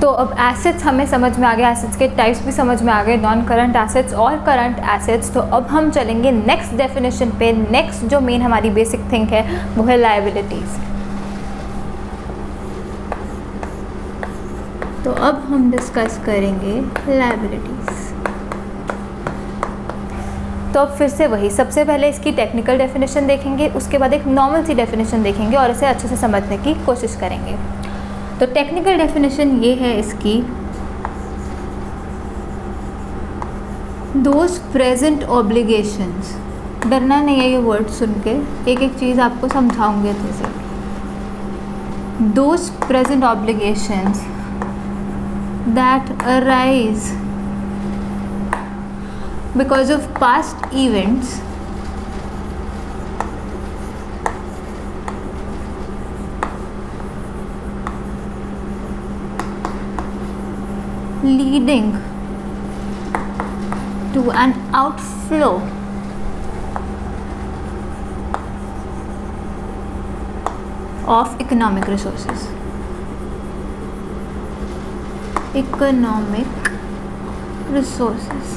तो अब एसेट्स हमें समझ में आ गया, एसेट्स के टाइप्स भी समझ में आ गए, नॉन करंट एसेट्स और करंट एसेट्स। तो अब हम चलेंगे नेक्स्ट डेफिनेशन पे। नेक्स्ट जो मेन हमारी बेसिक थिंग है वो है लायबिलिटीज़। तो अब हम डिस्कस करेंगे लायबिलिटीज़। तो अब फिर से वही, सबसे पहले इसकी टेक्निकल डेफिनेशन देखेंगे, उसके बाद एक नॉर्मल सी डेफिनेशन देखेंगे और इसे अच्छे से समझने की कोशिश करेंगे। तो टेक्निकल डेफिनेशन ये है इसकी, दोज प्रेजेंट ऑब्लिगेशंस। डरना नहीं है ये वर्ड सुन के, एक एक चीज़ आपको समझाऊंगे अच्छे से। Those present obligations that arise because of past events leading to an outflow of economic resources. Economic resources.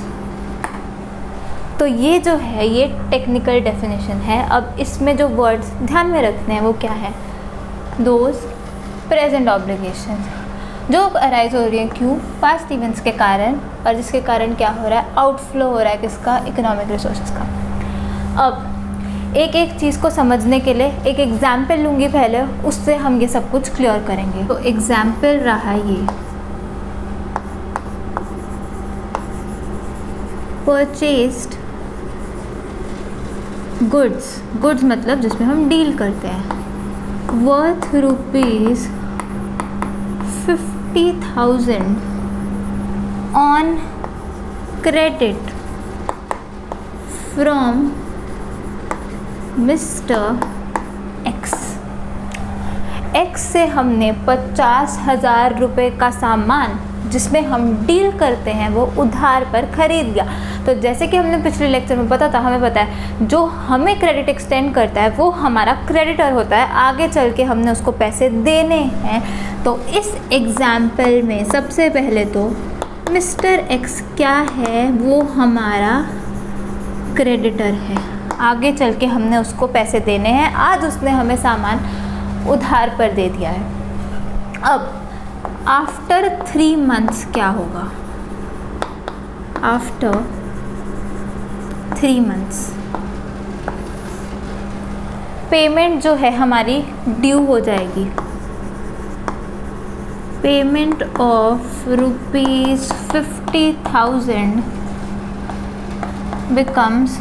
तो ये जो है ये टेक्निकल डेफिनेशन है। अब इसमें जो वर्ड्स ध्यान में रखने हैं वो क्या है, दोज प्रेजेंट ऑब्लिगेशन जो अराइज हो रही है, क्यों, पास्ट इवेंट्स के कारण, और जिसके कारण क्या हो रहा है, आउटफ्लो हो रहा है किसका, इकोनॉमिक रिसोर्सेज का। अब एक एक चीज़ को समझने के लिए एक एग्जाम्पल लूँगी पहले, उससे हम ये सब कुछ क्लियर करेंगे। तो एग्जाम्पल रहा ये, परचेस्ड गुड्स मतलब जिसमें हम डील करते हैं, worth rupees 50,000 on credit from mister x से हमने 50,000 रुपये का सामान जिसमें हम डील करते हैं वो उधार पर खरीद लिया। तो जैसे कि हमने पिछले लेक्चर में पता था, हमें पता है जो हमें क्रेडिट एक्सटेंड करता है वो हमारा क्रेडिटर होता है, आगे चल के हमने उसको पैसे देने हैं। तो इस एग्जाम्पल में सबसे पहले तो मिस्टर एक्स क्या है, वो हमारा क्रेडिटर है, आगे चल के हमने उसको पैसे देने हैं, आज उसने हमें सामान उधार पर दे दिया है। अब आफ्टर 3 months क्या होगा, आफ्टर 3 months पेमेंट जो है हमारी ड्यू हो जाएगी। Payment of rupees 50,000 becomes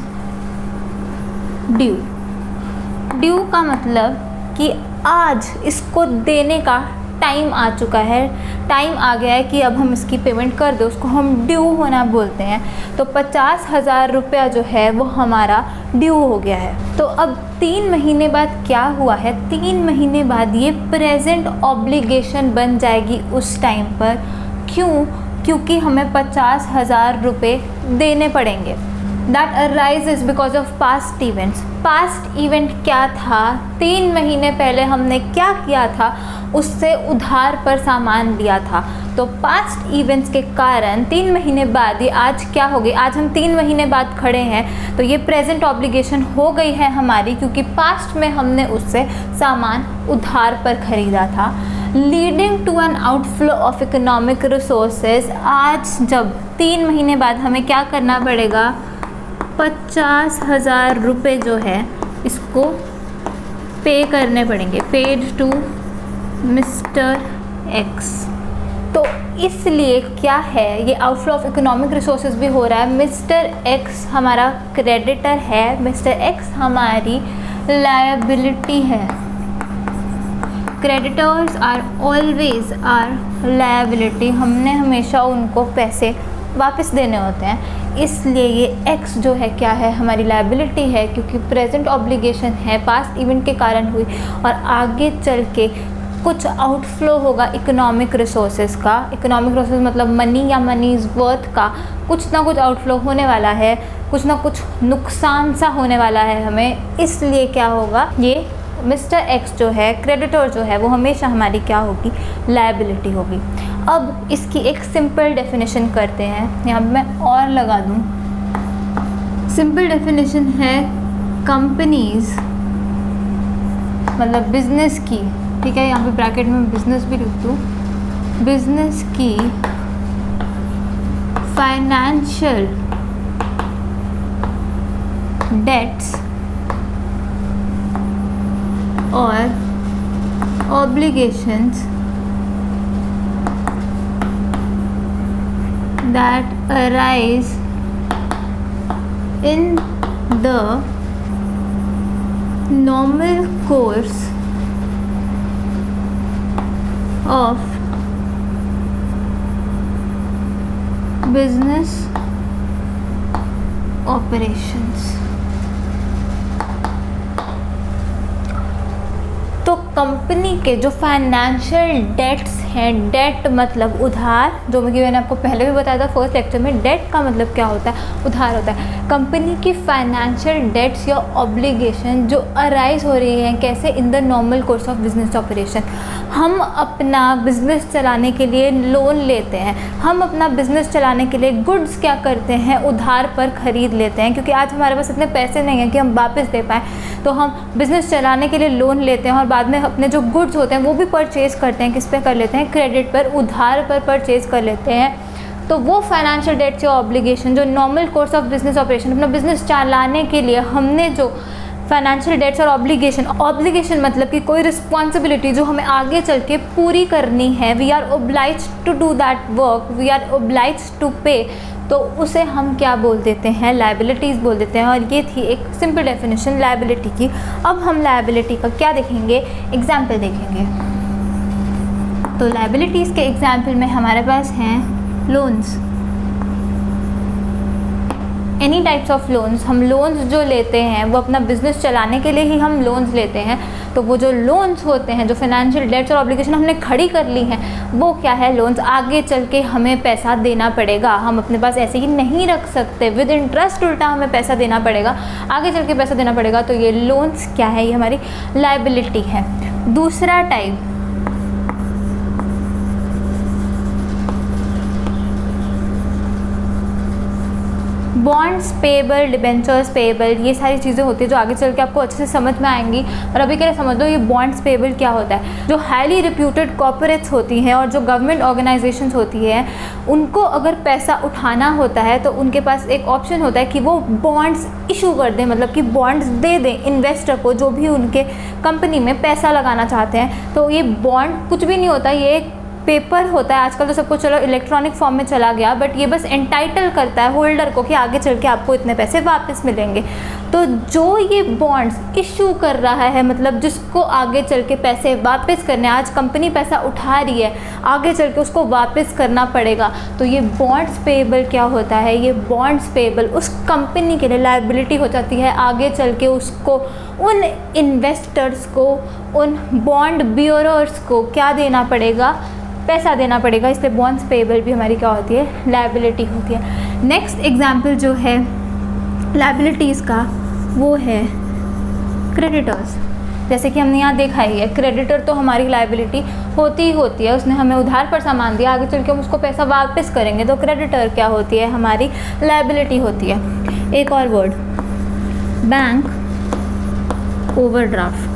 due का मतलब कि आज इसको देने का टाइम आ चुका है, टाइम आ गया है कि अब हम इसकी पेमेंट कर दो, उसको हम ड्यू होना बोलते हैं। तो 50,000 रुपया जो है वो हमारा ड्यू हो गया है। तो अब 3 महीने बाद क्या हुआ है, 3 महीने बाद ये प्रेजेंट ऑब्लिगेशन बन जाएगी उस टाइम पर। क्यों, क्योंकि हमें 50,000 रुपये देने पड़ेंगे। That arises because of past events. Past event क्या था, 3 महीने पहले हमने क्या किया था, उससे उधार पर सामान लिया था। तो पास्ट इवेंट्स के कारण 3 महीने बाद ये आज क्या हो गई, आज हम 3 महीने बाद खड़े हैं, तो ये प्रेजेंट ऑब्लिगेशन हो गई है हमारी, क्योंकि पास्ट में हमने उससे सामान उधार पर खरीदा था। Leading to an outflow of economic resources. आज जब 3 महीने बाद हमें क्या करना पड़ेगा, 50,000 रुपये जो है इसको पे करने पड़ेंगे, पेड टू मिस्टर एक्स। तो इसलिए क्या है, ये आउटफ्लो ऑफ इकोनॉमिक रिसोर्सेज भी हो रहा है। मिस्टर एक्स हमारा क्रेडिटर है, मिस्टर एक्स हमारी लायबिलिटी है। Creditors are always are liability, हमने हमेशा उनको पैसे वापस देने होते हैं, इसलिए ये एक्स जो है क्या है, हमारी लायबिलिटी है, क्योंकि प्रेजेंट ऑब्लिगेशन है, पास्ट इवेंट के कारण हुई, और आगे चल के कुछ आउटफ्लो होगा इकोनॉमिक रिसोर्सेज का। इकोनॉमिक रिसोर्स मतलब मनी या मनीज वर्थ का कुछ ना कुछ आउटफ्लो होने वाला है, कुछ ना कुछ नुकसान सा होने वाला है हमें, इसलिए क्या होगा, ये मिस्टर एक्स जो है क्रेडिटर जो है वो हमेशा हमारी क्या होगी, लायबिलिटी होगी। अब इसकी एक सिंपल डेफिनेशन करते हैं, यहाँ मैं और लगा दूँ। सिंपल डेफिनेशन है कंपनीज, मतलब बिजनेस की, ठीक है, यहाँ पे ब्रैकेट में बिजनेस भी लिख दूँ, बिजनेस की फाइनेंशियल डेट्स और obligations that arise in the normal course of business operations। तो कंपनी के जो फाइनेंशियल डेट्स हैं, डेट मतलब उधार, जो मैंने आपको पहले भी बताया था फर्स्ट लेक्चर में, डेट का मतलब क्या होता है, उधार होता है। कंपनी की फाइनेंशियल डेट्स या ऑब्लिगेशन जो अराइज हो रही हैं, कैसे, in the normal course of business operation. हम अपना बिजनेस चलाने के लिए लोन लेते हैं, हम अपना बिजनेस चलाने के लिए गुड्स क्या करते हैं, उधार पर ख़रीद लेते हैं, क्योंकि आज हमारे पास इतने पैसे नहीं हैं कि हम वापस दे पाएँ, तो हम बिज़नेस चलाने के लिए लोन लेते हैं और बाद में अपने जो गुड्स होते हैं वो भी परचेज़ करते हैं, किस पे कर लेते हैं, क्रेडिट पर, उधार पर परचेज़ कर लेते हैं। तो वो फाइनेंशियल डेट्स या ऑब्लिगेशन जो normal course of business operation, अपना बिजनेस चलाने के लिए हमने जो फाइनेंशियल डेट्स और ऑब्लिगेशन मतलब कि कोई रिस्पॉन्सिबिलिटी जो हमें आगे चल के पूरी करनी है, we are oblige to do that work, we are oblige to pay, तो उसे हम क्या बोल देते हैं, लायबिलिटीज़ बोल देते हैं। और ये थी एक सिंपल डेफिनेशन लायबिलिटी की। अब हम लायबिलिटी का क्या देखेंगे, एग्जाम्पल देखेंगे। तो लायबिलिटीज़ के एग्जाम्पल में हमारे पास हैं loans, any types of loans. हम लोन्स जो लेते हैं वो अपना बिजनेस चलाने के लिए ही हम लोन्स लेते हैं। तो वो जो लोन्स होते हैं, जो फाइनेंशियल डेट्स और ऑब्लिगेशन हमने खड़ी कर ली हैं, वो क्या है, लोन्स। आगे चल के हमें पैसा देना पड़ेगा, हम अपने पास ऐसे ही नहीं रख सकते, विद इंटरेस्ट उल्टा हमें पैसा देना पड़ेगा, आगे चल के पैसा देना पड़ेगा। तो ये लोन्स क्या है, ये हमारी लायबिलिटी है। दूसरा type bonds payable, debentures payable, ये सारी चीज़ें होती है जो आगे चल के आपको अच्छे से समझ में आएंगी। और अभी के लिए समझ लो ये बॉन्ड्स पेबल क्या होता है। जो हाईली रिप्यूटेड कॉर्पोरेट्स होती हैं और जो गवर्नमेंट ऑर्गेनाइजेशंस होती हैं, उनको अगर पैसा उठाना होता है तो उनके पास एक ऑप्शन होता है कि वो बॉन्ड्स इशू कर दें, मतलब कि बॉन्ड्स दे दें इन्वेस्टर को जो भी उनके कंपनी में पैसा लगाना चाहते हैं। तो ये बॉन्ड कुछ भी नहीं होता, ये एक पेपर होता है। आजकल तो सब कुछ चलो इलेक्ट्रॉनिक फॉर्म में चला गया, बट ये बस एंटाइटल करता है होल्डर को कि आगे चल के आपको इतने पैसे वापस मिलेंगे। तो जो ये बॉन्ड्स इशू कर रहा है, मतलब जिसको आगे चल के पैसे वापस करने, आज कंपनी पैसा उठा रही है, आगे चल के उसको वापस करना पड़ेगा, तो ये बॉन्ड्स पेएबल क्या होता है, ये बॉन्ड्स पेएबल उस कंपनी के लिए लायबिलिटी हो जाती है। आगे चल के उसको, उन इन्वेस्टर्स को, उन बॉन्ड ब्यूरोर्स को क्या देना पड़ेगा, पैसा देना पड़ेगा। इसलिए बॉन्ड्स पेएबल भी हमारी क्या होती है, लायबिलिटी होती है। नेक्स्ट एग्जाम्पल जो है लायबिलिटीज़ का वो है क्रेडिटर्स। जैसे कि हमने यहाँ देखा ही है, क्रेडिटर तो हमारी लायबिलिटी होती ही होती है, उसने हमें उधार पर सामान दिया, आगे चल के हम उसको पैसा वापस करेंगे, तो क्रेडिटर क्या होती है, हमारी लायबिलिटी होती है। एक और word, bank overdraft.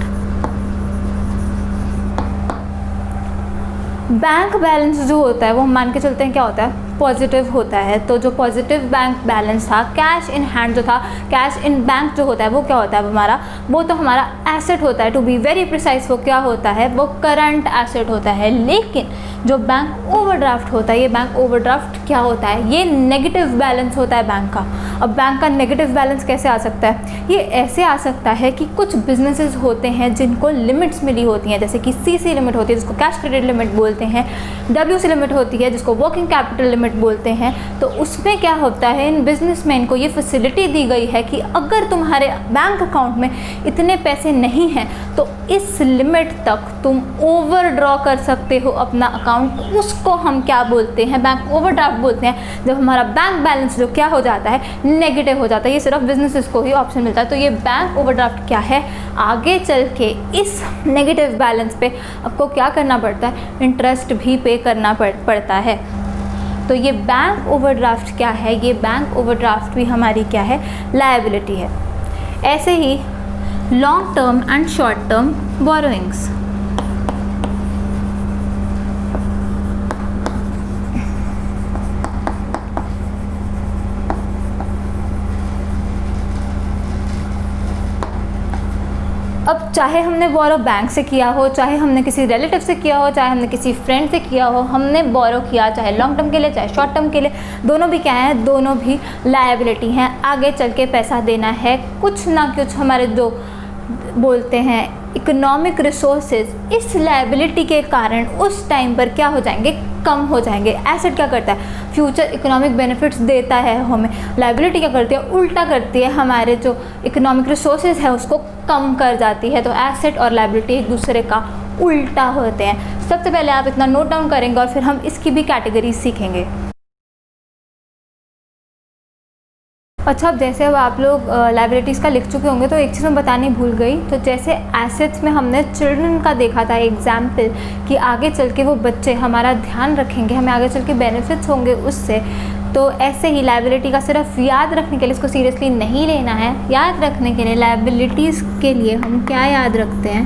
Bank balance जो होता है वो हम मान के चलते हैं क्या होता है, पॉजिटिव होता है। तो जो पॉजिटिव बैंक बैलेंस था, कैश इन हैंड जो था, कैश इन बैंक जो होता है वो क्या होता है हमारा, वो तो हमारा एसेट होता है। टू बी वेरी प्रिसाइज वो क्या होता है, वो करंट एसेट होता है। लेकिन जो बैंक ओवरड्राफ्ट होता है, ये बैंक ओवरड्राफ्ट क्या होता है, ये नेगेटिव बैलेंस होता है बैंक का। अब बैंक का नेगेटिव बैलेंस कैसे आ सकता है, ये ऐसे आ सकता है कि कुछ बिजनेसेस होते हैं जिनको लिमिट्स मिली होती हैं, जैसे कि सीसी लिमिट होती है जिसको कैश क्रेडिट लिमिट बोलते हैं, डब्ल्यूसी लिमिट होती है जिसको वर्किंग कैपिटल लिमिट लिमिट बोलते हैं। तो उसमें क्या होता है, इन बिजनेसमैन को ये फैसिलिटी दी गई है कि अगर तुम्हारे बैंक अकाउंट में इतने पैसे नहीं हैं तो इस लिमिट तक तुम ओवरड्रॉ कर सकते हो अपना अकाउंट। उसको हम क्या बोलते हैं, बैंक ओवरड्राफ्ट बोलते हैं। जब हमारा बैंक बैलेंस जो क्या हो जाता है, नेगेटिव हो जाता है। ये सिर्फ बिजनेसेस को ही ऑप्शन मिलता है। तो ये बैंक ओवरड्राफ्ट क्या है, आगे चल के इस नेगेटिव बैलेंस पे आपको क्या करना पड़ता है, इंटरेस्ट भी पे करना पड़ता है। तो ये बैंक ओवरड्राफ्ट क्या है, ये बैंक ओवरड्राफ्ट भी हमारी क्या है, लायबिलिटी है। ऐसे ही long term and short term borrowings. अब चाहे हमने बोरो बैंक से किया हो, चाहे हमने किसी रिलेटिव से किया हो, चाहे हमने किसी फ्रेंड से किया हो, हमने बोरो किया चाहे लॉन्ग टर्म के लिए चाहे शॉर्ट टर्म के लिए, दोनों भी क्या हैं, दोनों भी लायबिलिटी हैं। आगे चल के पैसा देना है, कुछ ना कुछ हमारे जो बोलते हैं इकोनॉमिक रिसोर्सेज इस लायबिलिटी के कारण उस टाइम पर क्या हो जाएंगे, कम हो जाएंगे। एसेट क्या करता है, फ्यूचर इकोनॉमिक बेनिफिट्स देता है हमें। लायबिलिटी क्या करती है, उल्टा करती है, हमारे जो इकोनॉमिक रिसोर्सेज है उसको कम कर जाती है। तो एसेट और लायबिलिटी एक दूसरे का उल्टा होते हैं। सबसे पहले आप इतना नोट डाउन करेंगे और फिर हम इसकी भी कैटेगरी सीखेंगे। अच्छा, अब जैसे अब आप लोग लायबिलिटीज़ का लिख चुके होंगे तो एक चीज़ मैं बतानी भूल गई। तो जैसे एसेट्स में हमने चिल्ड्रन का देखा था एग्जाम्पल कि आगे चल के वो बच्चे हमारा ध्यान रखेंगे, हमें आगे चल के बेनिफिट्स होंगे उससे। तो ऐसे ही लायबिलिटी का सिर्फ याद रखने के लिए, इसको सीरियसली नहीं लेना है। याद रखने के लिए लायबिलिटीज़ के लिए हम क्या याद रखते हैं,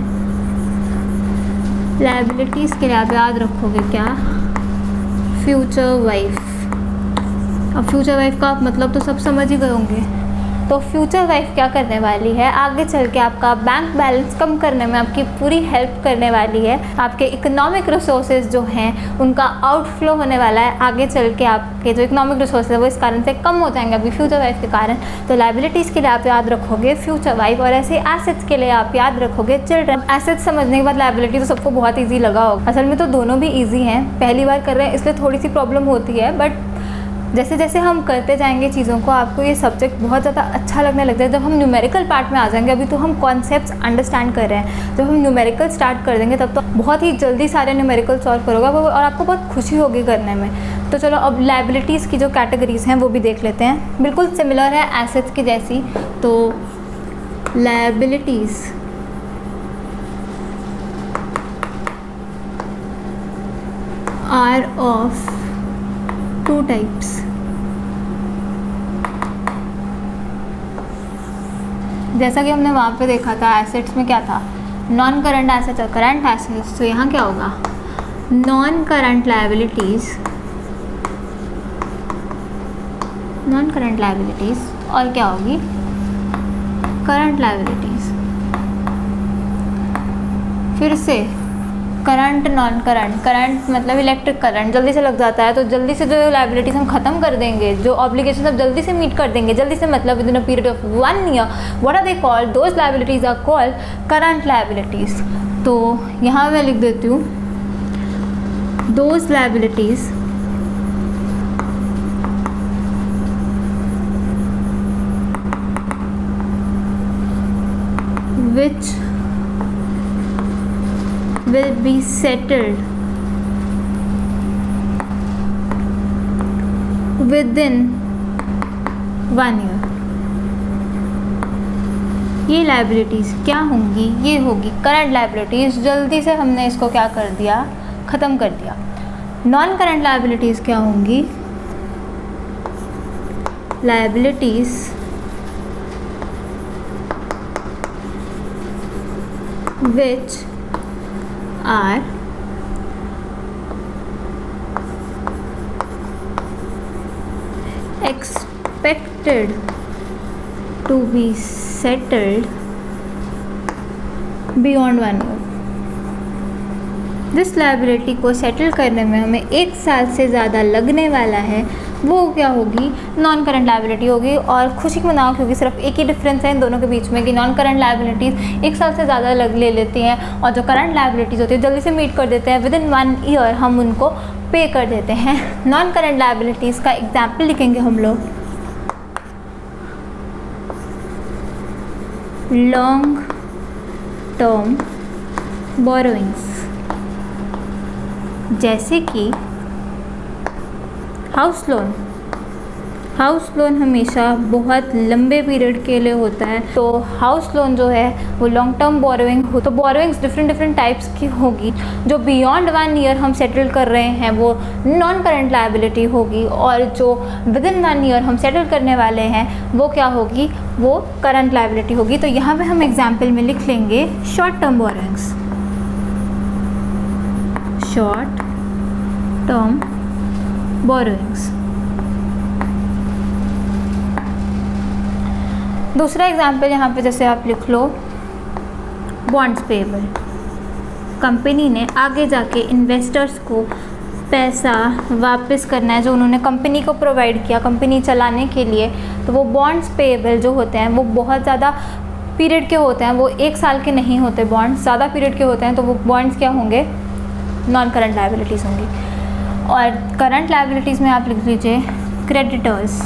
लायबिलिटीज़ के लिए आप याद रखोगे क्या, फ्यूचर वाइफ। अब फ्यूचर वाइफ का मतलब तो सब समझ ही गए होंगे। तो फ्यूचर वाइफ क्या करने वाली है, आगे चल के आपका बैंक बैलेंस कम करने में आपकी पूरी हेल्प करने वाली है। आपके इकोनॉमिक रिसोर्सेज जो हैं उनका आउटफ्लो होने वाला है। आगे चल के आपके जो इकोनॉमिक रिसोर्सेज है वो इस कारण से कम हो जाएंगे अभी फ्यूचर वाइफ के कारण। तो लायबिलिटीज़ के लिए आप याद रखोगे फ्यूचर वाइफ, और ऐसे एसेट्स के लिए आप याद रखोगे चिल्ड्रन। एसेट्स समझने के बाद लायबिलिटी तो सबको बहुत ईजी लगा होगा। असल में तो दोनों भी ईजी हैं, पहली बार कर रहे हैं इसलिए थोड़ी सी प्रॉब्लम होती है, बट जैसे जैसे हम करते जाएंगे चीज़ों को आपको ये सब्जेक्ट बहुत ज़्यादा अच्छा लगने लगता है। जब हम न्यूमेरिकल पार्ट में आ जाएंगे, अभी तो हम कॉन्सेप्ट्स अंडरस्टैंड कर रहे हैं, जब हम न्यूमेरिकल स्टार्ट कर देंगे तब तो बहुत ही जल्दी सारे न्यूमेरिकल सॉल्व करोगे और आपको बहुत खुशी होगी करने में। तो चलो अब लायबिलिटीज़ की जो कैटेगरीज हैं वो भी देख लेते हैं। बिल्कुल सिमिलर है एसेट्स की जैसी। तो liabilities are of two types. जैसा कि हमने वहाँ पे देखा था एसेट्स में क्या था, नॉन करंट एसेट्स और करंट एसेट्स। तो यहाँ क्या होगा, non current liabilities, non current liabilities और क्या होगी, करंट लायबिलिटीज़। फिर से करंट नॉन करंट, करंट मतलब इलेक्ट्रिक करंट जल्दी से लग जाता है तो जल्दी से जो लायबिलिटीज़ हम ख़त्म कर देंगे, जो ऑब्लिगेशन सब जल्दी से मीट कर देंगे। जल्दी से मतलब within a period of 1 year, what are they called, those liabilities are called current liabilities. तो यहाँ मैं लिख देती हूँ those liabilities which will be settled within 1 year। ये लायबिलिटीज़ क्या होंगी, ये होगी करंट लायबिलिटीज़। जल्दी से हमने इसको क्या कर दिया, ख़त्म कर दिया। नॉन करंट लायबिलिटीज़ क्या होंगी, liabilities which are expected to be settled beyond 1 year। जिस लायबिलिटी को सेटल करने में हमें 1 साल से ज़्यादा लगने वाला है वो क्या होगी, नॉन करंट लायबिलिटी होगी। और खुशी मनाओ क्योंकि सिर्फ एक ही डिफरेंस है इन दोनों के बीच में कि नॉन करंट लायबिलिटीज़ 1 साल से ज़्यादा ले लेती हैं और जो करंट लायबिलिटीज़ होती है जल्दी से मीट कर देते हैं। विद इन 1 ईयर हम उनको पे कर देते हैं। नॉन करंट लायबिलिटीज़ का एग्जाम्पल लिखेंगे हम लोग, लॉन्ग टर्म बोरोइंग्स, जैसे कि हाउस लोन। हाउस लोन हमेशा बहुत लंबे पीरियड के लिए होता है, तो हाउस लोन जो है वो लॉन्ग टर्म बोरोइंग हो। तो बोरोइंग्स डिफरेंट टाइप्स की होगी। जो बियॉन्ड 1 ईयर हम सेटल कर रहे हैं वो नॉन करंट लायबिलिटी होगी, और जो विद इन 1 ईयर हम सेटल करने वाले हैं वो क्या होगी, वो करंट लायबिलिटी होगी। तो यहाँ पे हम एग्जाम्पल में लिख लेंगे short term borrowings, short term borrowings. दूसरा एग्जाम्पल यहाँ पे जैसे आप लिख लो बॉन्ड्स पेएबल। कंपनी ने आगे जाके इन्वेस्टर्स को पैसा वापस करना है जो उन्होंने कंपनी को प्रोवाइड किया कंपनी चलाने के लिए, तो वो बॉन्ड्स पेएबल जो होते हैं वो बहुत ज़्यादा पीरियड के होते हैं, वो 1 साल के नहीं होते, बॉन्ड्स ज़्यादा पीरियड के होते हैं, तो वो बॉन्ड्स क्या होंगे, नॉन करंट लायबिलिटीज़ होंगी। और करंट लायबिलिटीज़ में आप लिख लीजिए क्रेडिटर्स।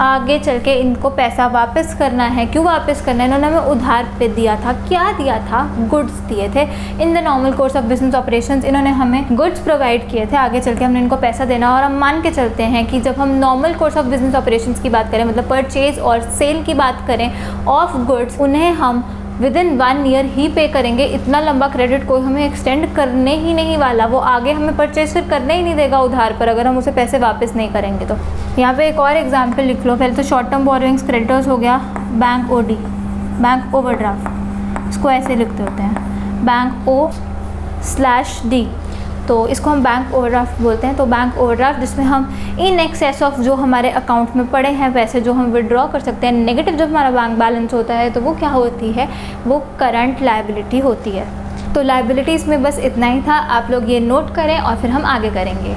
आगे चल के इनको पैसा वापस करना है, क्यों वापस करना है, इन्होंने हमें उधार पे दिया था, क्या दिया था, गुड्स दिए थे। In the normal course of business operations इन्होंने हमें गुड्स प्रोवाइड किए थे, आगे चल के हमने इनको पैसा देना। और हम मान के चलते हैं कि जब हम normal course of business operations की बात करें, मतलब परचेज और सेल की बात करें ऑफ गुड्स, उन्हें हम विद इन 1 ईयर ही पे करेंगे। इतना लंबा क्रेडिट कोई हमें एक्सटेंड करने ही नहीं वाला, वो आगे हमें परचेज फिर करने ही नहीं देगा उधार पर, अगर हम उसे पैसे वापस नहीं करेंगे। तो यहाँ पे एक और एग्जांपल लिख लो। पहले तो शॉर्ट टर्म बोरोइंग्स क्रेडिटर्स हो गया, बैंक ओडी, बैंक ओवरड्राफ्ट, इसको ऐसे लिखते होते हैं बैंक O/D, तो इसको हम बैंक ओवरड्राफ्ट बोलते हैं। तो बैंक ओवरड्राफ्ट जिसमें हम इन एक्सेस ऑफ जो हमारे अकाउंट में पड़े हैं पैसे जो हम विड्रॉ कर सकते हैं, नेगेटिव जब हमारा बैंक बैलेंस होता है तो वो क्या होती है, वो करंट लायबिलिटी होती है। तो लायबिलिटीज़ में बस इतना ही था, आप लोग ये नोट करें और फिर हम आगे करेंगे।